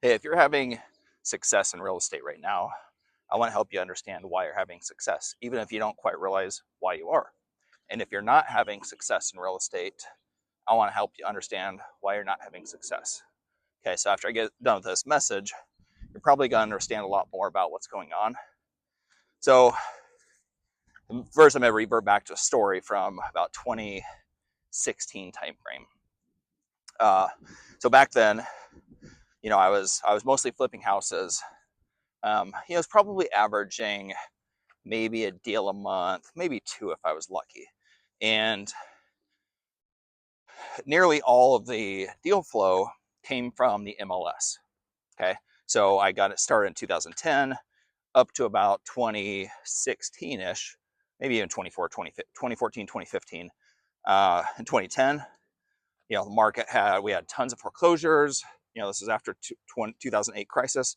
Hey, if you're having success in real estate right now, I want to help you understand why you're having success, even if you don't quite realize why you are. And if you're not having success in real estate, I want to help you understand why you're not having success. Okay, so after I get done with this message, you're probably going to understand a lot more about what's going on. So, first, I'm going to revert back to a story from about 2016 timeframe. So back then, I was mostly flipping houses. It was probably averaging maybe a deal a month, maybe two if I was lucky. And nearly all of the deal flow came from the MLS. Okay. So I got it started in 2010 up to about 2016 ish, maybe even 2014, 2015. In 2010, the market we had tons of foreclosures. This is after 2008 crisis,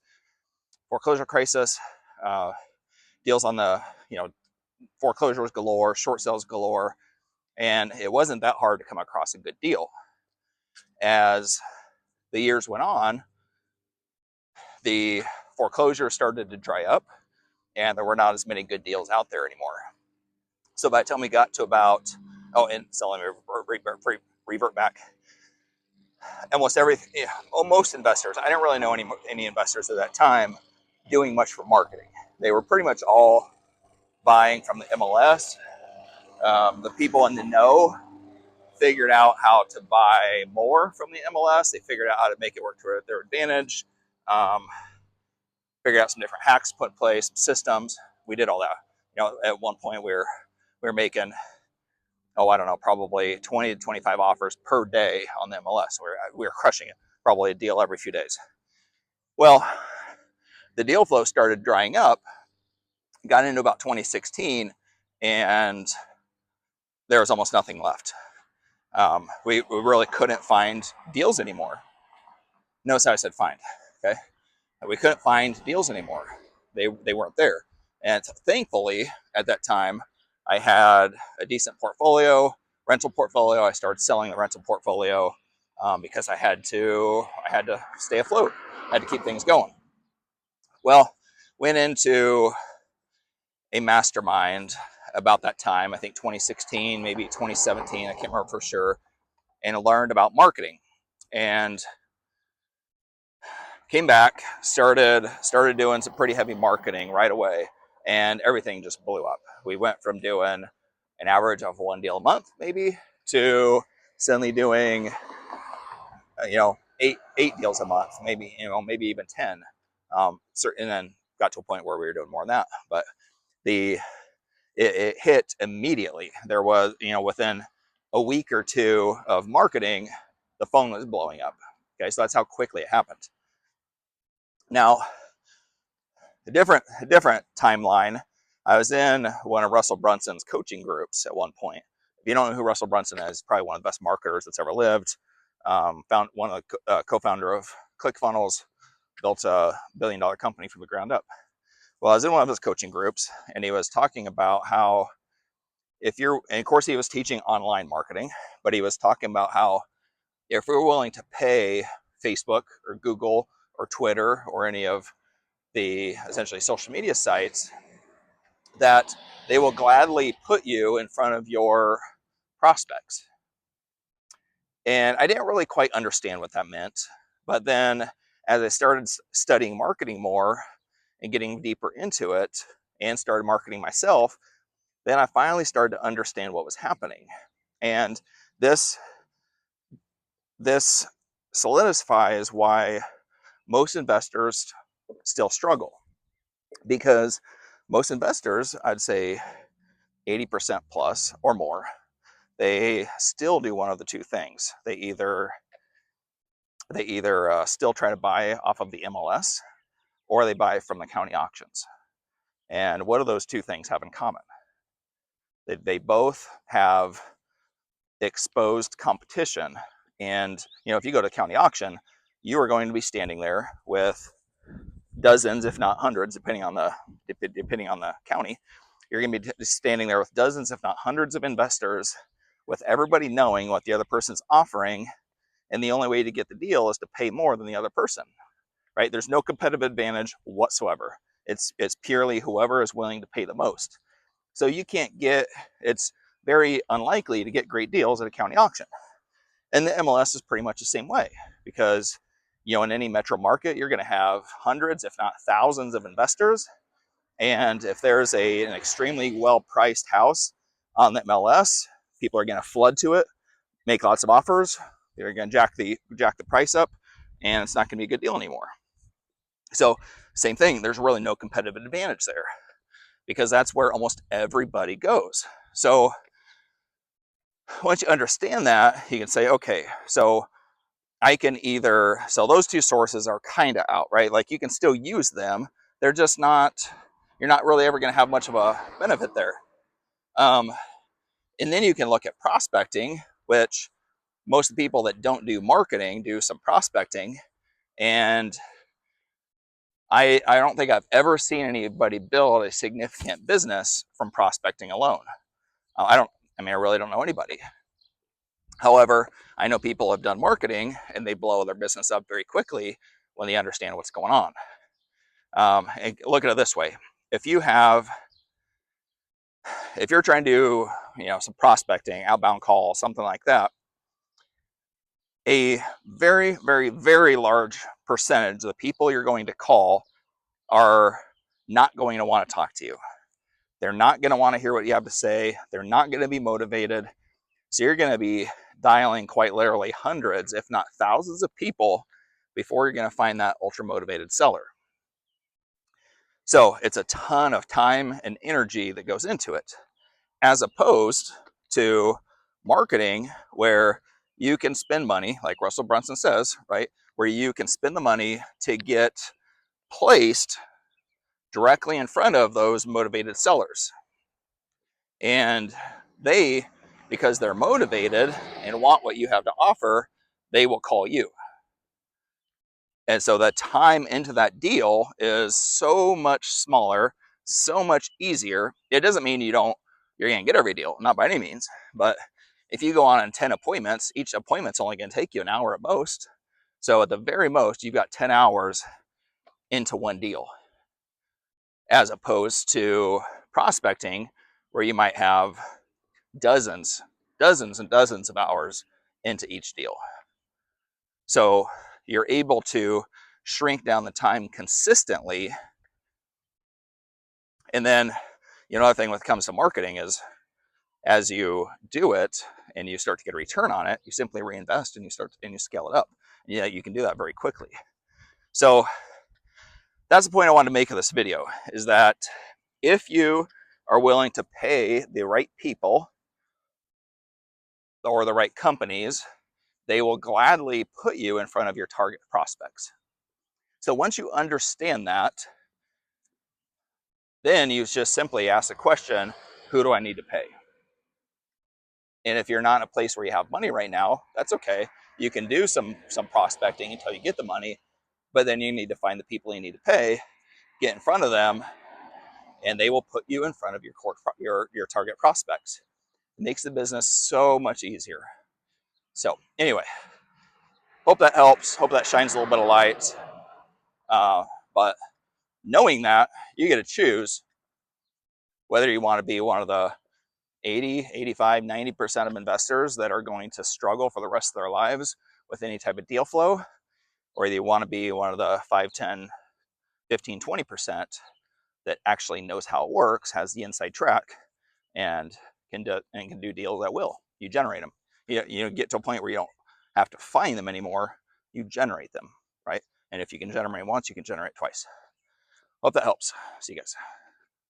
foreclosure crisis, uh, deals on the, foreclosures galore, short sales galore. And it wasn't that hard to come across a good deal. As the years went on, the foreclosure started to dry up and there were not as many good deals out there anymore. So by the time we got to about, and so let me revert back. Almost everything, most investors, I didn't really know any investors at that time doing much for marketing. They were pretty much all buying from the MLS. The people in the know figured out how to buy more from the MLS. They figured out how to make it work to their advantage. Um, Figured out some different hacks put in place, systems. We did all that. At one point we were making, I don't know, probably 20 to 25 offers per day on the MLS. We were crushing it, probably a deal every few days. Well, the deal flow started drying up, got into about 2016, and there was almost nothing left. We really couldn't find deals anymore. Notice how I said find, okay? We couldn't find deals anymore. They weren't there. And thankfully, at that time, I had a decent rental portfolio. I started selling the rental portfolio because I had to stay afloat. I had to keep things going. Well, went into a mastermind about that time. I think 2016, maybe 2017. I can't remember for sure. And I learned about marketing. And came back, started doing some pretty heavy marketing right away, and everything just blew up. We went from doing an average of one deal a month, maybe, to suddenly doing, eight deals a month, maybe even 10. And then got to a point where we were doing more than that. But it hit immediately. There was, within a week or two of marketing, the phone was blowing up. Okay, so that's how quickly it happened. Now, a different timeline. I was in one of Russell Brunson's coaching groups at one point. If you don't know who Russell Brunson is, probably one of the best marketers that's ever lived. Found one of the co-founder of ClickFunnels, built a $1 billion company from the ground up. Well, I was in one of his coaching groups, and he was talking about how and of course he was teaching online marketing, but he was talking about how if we're willing to pay Facebook or Google or Twitter or any of the essentially social media sites, that they will gladly put you in front of your prospects. And I didn't really quite understand what that meant. But then as I started studying marketing more and getting deeper into it and started marketing myself, then I finally started to understand what was happening. And this solidifies why most investors still struggle, because most investors, I'd say 80% plus or more, they still do one of the two things. They either still try to buy off of the MLS, or they buy from the county auctions. And what do those two things have in common? They both have exposed competition. And if you go to county auction, you are going to be standing there with dozens, if not hundreds, depending on the county. You're going to be standing there with dozens, if not hundreds, of investors, with everybody knowing what the other person's offering, and the only way to get the deal is to pay more than the other person, right? There's no competitive advantage whatsoever. It's purely whoever is willing to pay the most. So you can't get, it's very unlikely to get great deals at a county auction. And the MLS is pretty much the same way, because in any metro market, you're going to have hundreds, if not thousands, of investors. And if there's an extremely well-priced house on the MLS, people are going to flood to it, make lots of offers. They're going to jack the price up, and it's not going to be a good deal anymore. So same thing, there's really no competitive advantage there, because that's where almost everybody goes. So once you understand that, you can say, okay, so I can either, so those two sources are kind of out, right? Like you can still use them. They're just not, you're not really ever going to have much of a benefit there. And then you can look at prospecting, which most of the people that don't do marketing do some prospecting. And I don't think I've ever seen anybody build a significant business from prospecting alone. I really don't know anybody. However, I know people have done marketing and they blow their business up very quickly when they understand what's going on. And look at it this way. If you're trying to do, some prospecting, outbound calls, something like that, a very, very, very large percentage of the people you're going to call are not going to want to talk to you. They're not going to want to hear what you have to say. They're not going to be motivated. So you're going to be dialing quite literally hundreds, if not thousands of people before you're going to find that ultra motivated seller. So it's a ton of time and energy that goes into it, as opposed to marketing, where you can spend money, like Russell Brunson says, right? Where you can spend the money to get placed directly in front of those motivated sellers. And they, because they're motivated and want what you have to offer, they will call you. And so the time into that deal is so much smaller, so much easier. It doesn't mean you're going to get every deal, not by any means. But if you go on 10 appointments, each appointment's only going to take you an hour at most. So at the very most, you've got 10 hours into one deal, as opposed to prospecting, where you might have dozens and dozens of hours into each deal. So you're able to shrink down the time consistently. And then, another thing when it comes to marketing is, as you do it and you start to get a return on it, you simply reinvest and you scale it up. Yeah, you can do that very quickly. So that's the point I wanted to make of this video, is that if you are willing to pay the right people or the right companies, they will gladly put you in front of your target prospects. So once you understand that, then you just simply ask the question, who do I need to pay? And if you're not in a place where you have money right now, that's okay. You can do some prospecting until you get the money, but then you need to find the people you need to pay, get in front of them, and they will put you in front of your target prospects. It makes the business so much easier. So anyway, hope that helps. Hope that shines a little bit of light. But knowing that, you get to choose whether you want to be one of the 80, 85, 90% of investors that are going to struggle for the rest of their lives with any type of deal flow, or you want to be one of the 5, 10, 15, 20% that actually knows how it works, has the inside track, and can do deals at will. You generate them. You get to a point where you don't have to find them anymore. You generate them, right? And if you can generate once, you can generate twice. Hope that helps. See you guys.